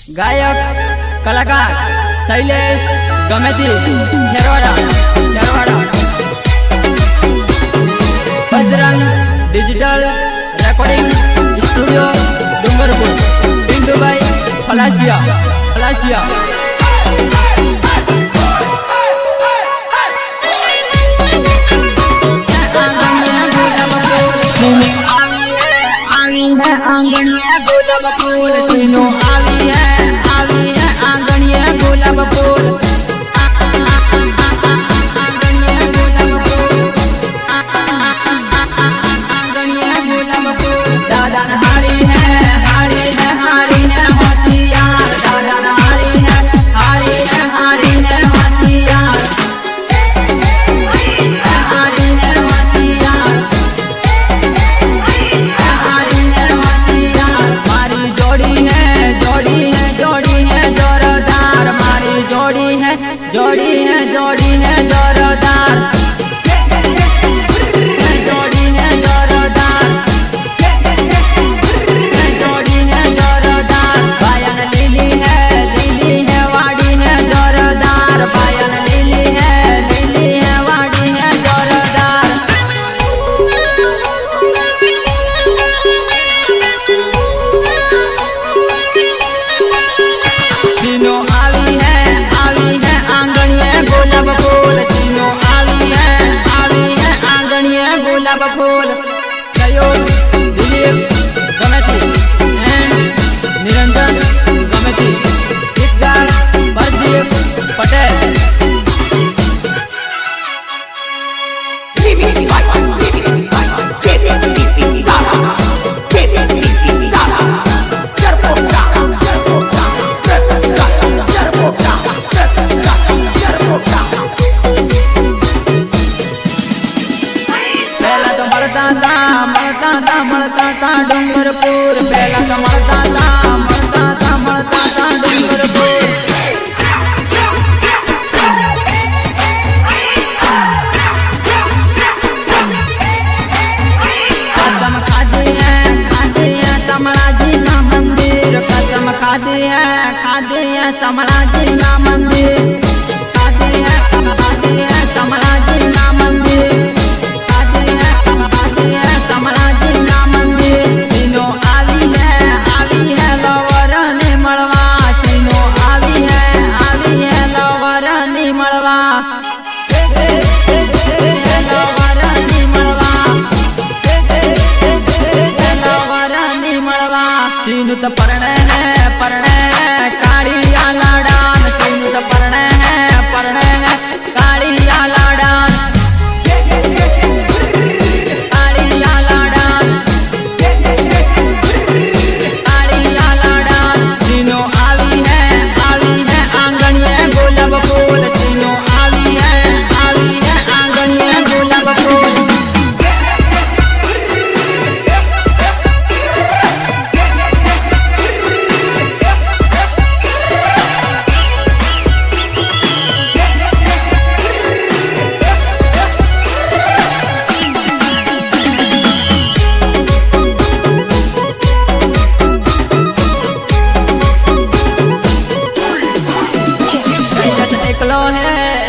गायक कलाकार Shailesh Gameti Kherwara Bajrang digital recording studio Dungarpur Pintu भाई फलासिया आंगनिया गुलाब फूल तीनों आवी है आंगनिया गुलाब फूल दादा हाड़ी है होशियार दादा हाड़ी है होशियार जोड़ी है जोरदार बायन लीली है वाड़ी है जोरदार बायन लीली है वाड़ी है जोरदार तीनों आवी है गुलाब फूल तीनों आवी है आंगनिया गुलाब फूल सहयोग दिलीप गमेती एंड निरंजन गमेती गीतकार प्रदीप पटेल मरता डूंगरपुर पहला तो मरता डूंगरपुर कसम खादी है समराजी ना मंदिर कसम खादी है समराजी ना मंदिर खादी है समराजी ना मंदिर सीनु तो परणे है कालिया लाडान सीनु तो परणे है कालिया लाडान सीनु आवी है आंगनिया गुलाब फूल सीनु आवी है आंगनिया गुलाब फूल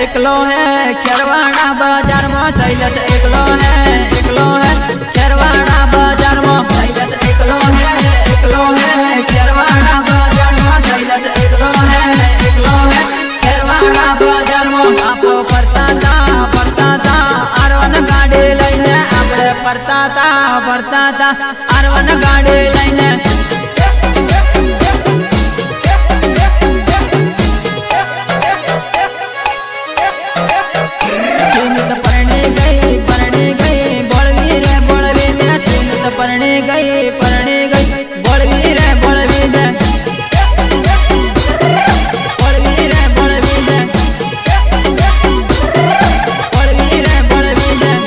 एकलो है खेरवाड़ा बाजार में शैलेश एकलो है खेरवाड़ा बाजार में शैलेश एकलो है खेरवाड़ा बाजार में शैलेश एकलो है खेरवाड़ा बाजार में आपको पड़ता था अरवन गाड़ी लईने आपले पड़ता था अरवन गाड़ी लईने परने गई बड़वी रे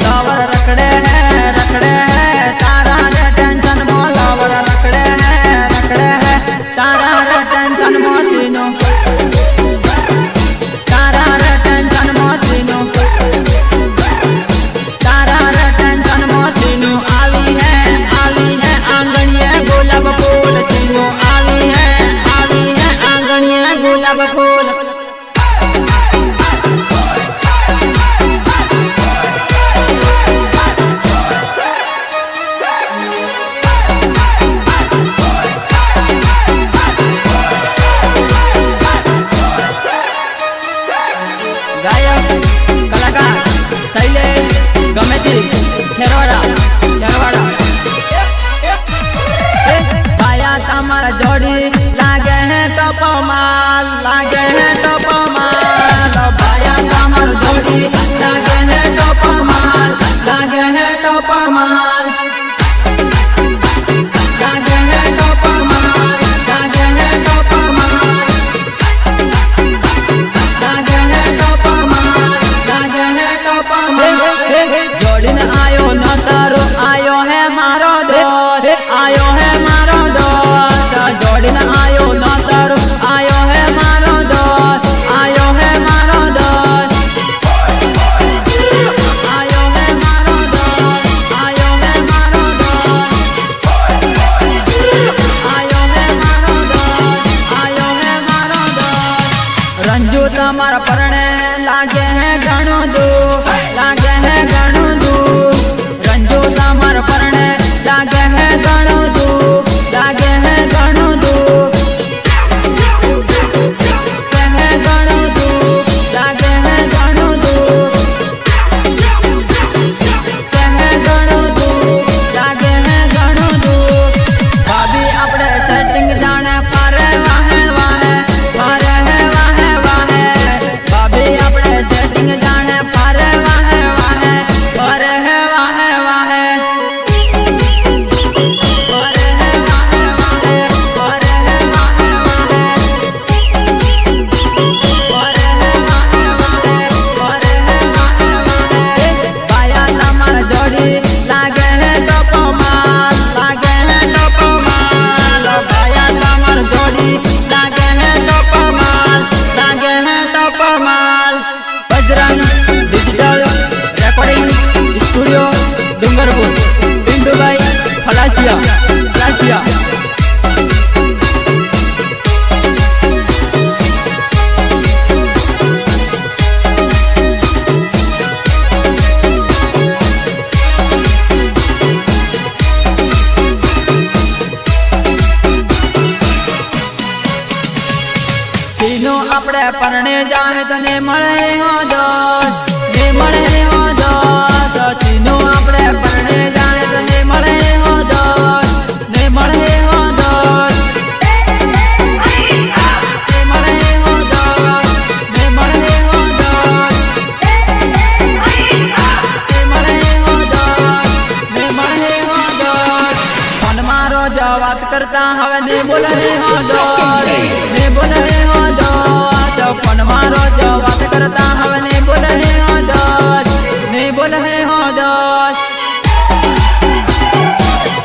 लावर रखड़े है तारा रे टेंशन मो लावर रखड़े है तारा रे टेंशन मो सीनो तारा रे टेंशन मो सीनो आवी है आंगनिया गुलाब फूल तीनों आवी है તો ને મળે હો દોસ્ત, ને મળે હો દોસ્ત, ચીનો આપણે પરણે જાય તો ને મળે હો દોસ્ત, ને મળે હો દોસ્ત, ને મળે હો દોસ્ત, ને મળે હો દોસ્ત, ને મળે હો દોસ્ત, ને મળે હો દોસ્ત. ફોન મારો જ વાત કરતા હવે ને બોલે હો દોસ્ત, ને બોલે હો દોસ્ત, ફોન મારો જ વાત કરતા હવે ને બોલે હો દોસ્ત, ને બોલે હો દોસ્ત,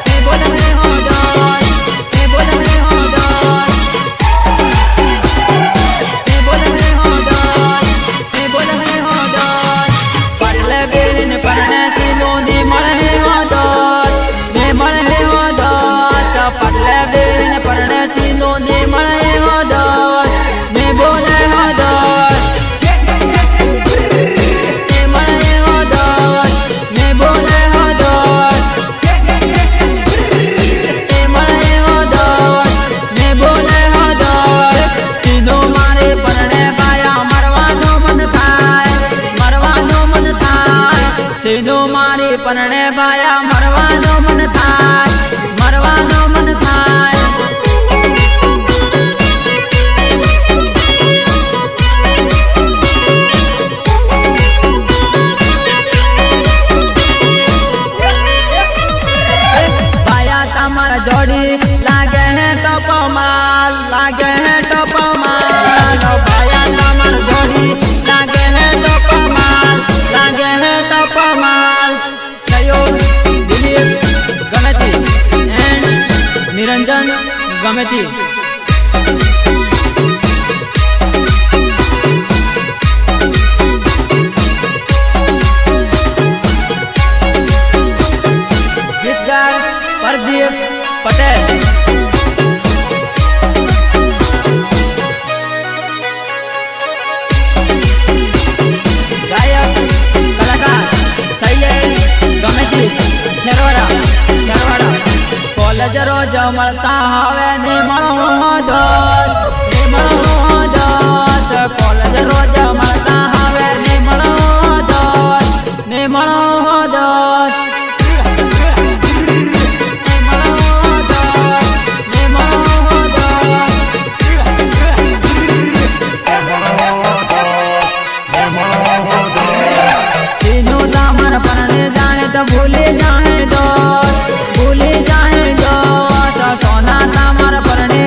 ને બોલે હો દોસ્ત, ને બોલે હો દોસ્ત, ને બોલે હો દોસ્ત, ને બોલે હો દોસ્ત. પાટલે બેન પરણે સીનો ને મળે હો દોસ્ત, ને મળે હો દોસ્ત, પાટલે બેન પરણે સીનો ને મળે હો દોસ્ત, ને બોલે હો દોસ્ત, ને મળે હો દોસ્ત, ને બોલે હો દોસ્ત, ને મળે હો દોસ્ત, ને બોલે હો દોસ્ત. સીનો મારે પરણે બાયા મરવાનું મન થાય, મરવાનું મન થાય, સીનો મારે પરણે બાયા મરવાનું મન થાય, મરવાનું મન થાય. બાયા તમારા જોડી લાગે હે ટોપ માલ, લાગે હે ટોપ માલ, બાયા તમારા જોડી લાગે હે ટોપ માલ, લાગે હે ટોપ માલ. સહયોગ દિલીપ ગમેતી એન્ડ નિરંજન ગમેતી. ગીતકાર પ્રદીપ પટેલ. ગાયક કલાકાર શૈલેષ ગમેતી ખેરવાડા, ખેરવાડા. કોલેજ રોજ મળતા હવે ને મળો હો દોસ્ત, ને મળો હો દોસ્ત, કોલેજ રોજ મળતા હવે ને મળો હો દોસ્ત, ને મળો હો દોસ્ત, ને મળો હો દોસ્ત, ને મળો હો દોસ્ત. સીનો તમાર પરણે જાણે તો ભૂલી જાણે દોસ્ત, ભૂલી જાણે દોસ્ત, સોના તમાર પરણે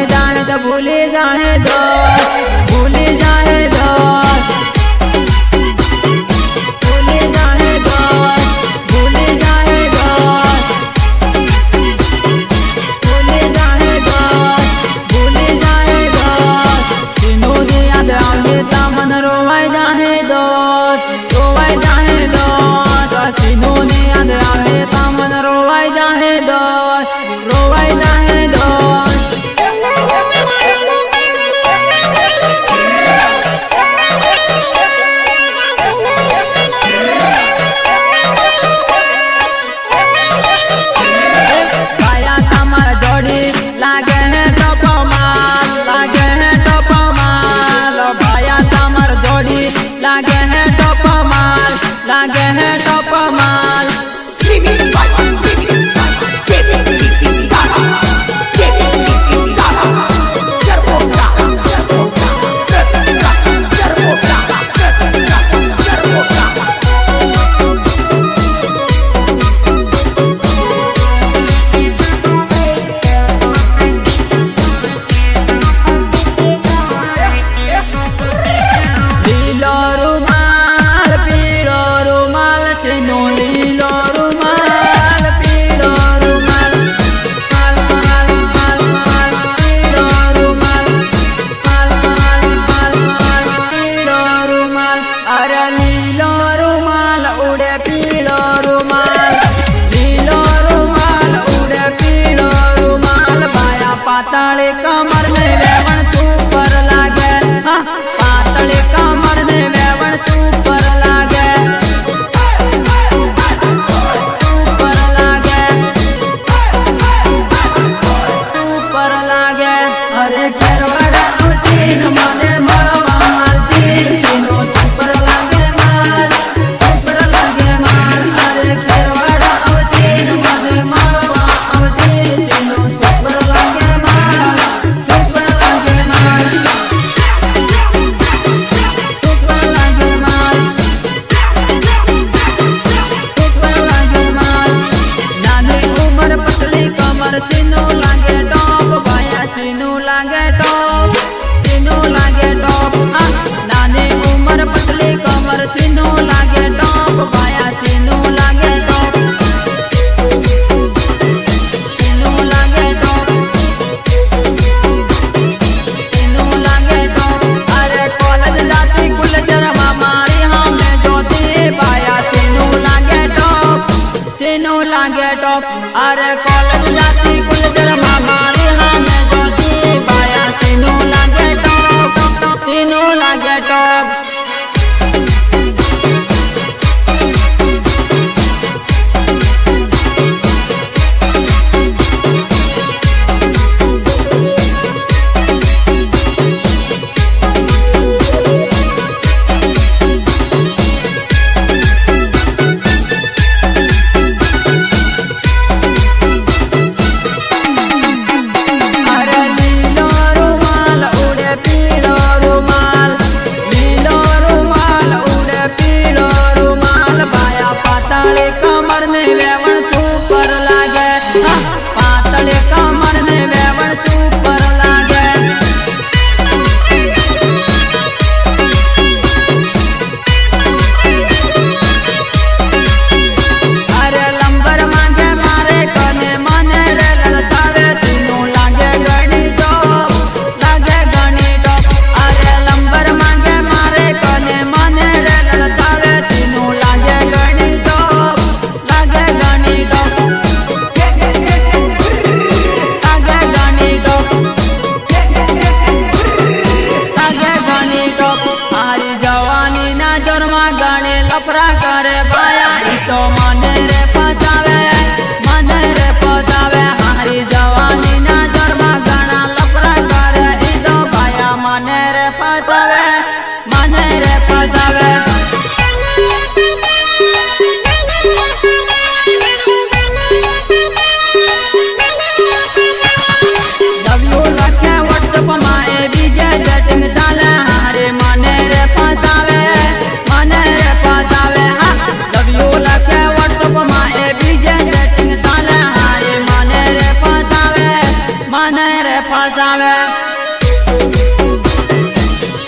પતાવે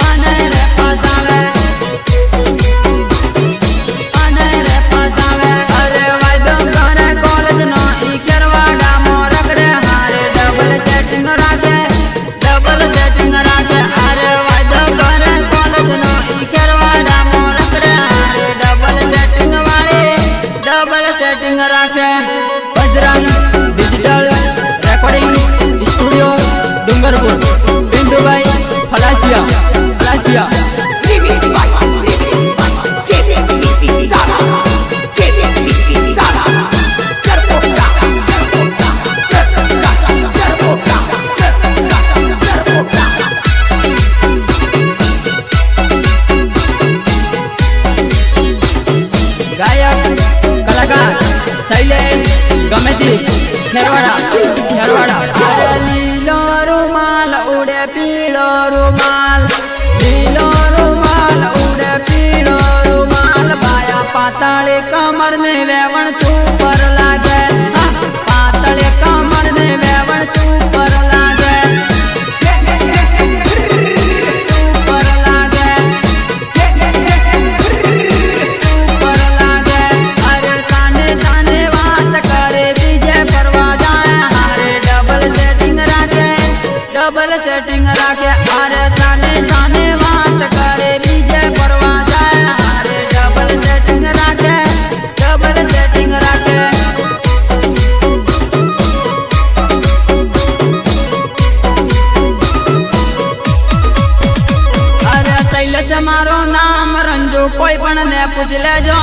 અને રે પતાવે અને રે પતાવે અરે વાયદો કરે કોલેજ નો ઈ કેરવાડા મો રગડે હારે ડબલ સેટિંગ રાખે અરે વાયદો કરે કોલેજ નો ઈ કેરવાડા મો રગડે હારે ડબલ સેટિંગ રાખે Bajrang digital recording studio Dungarpur Pintubhai Falasiya ગાયક કલાકાર શૈલેષ ગમેતી ખેરવાડા અરે લીલો રૂમાલ ઉડે પીળો રૂમાલ ઉડે પીળો રૂમાલ બાયા પાતળી કમર ને વેવણ ચૂપર લાગે પાતળી કમર ને વેવણ ચૂપર લાગે અરે સાને સાને વાત કરે બીજે ફરવા જાય હારે ડબલ સેટિંગ રાખે અરે સાને સાને વાત કરે બીજે ફરવા જાય હારે ડબલ સેટિંગ રાખે અરે શૈલેષ મારો નામ રંજુ કોઈ પણ ને પૂછ લેજો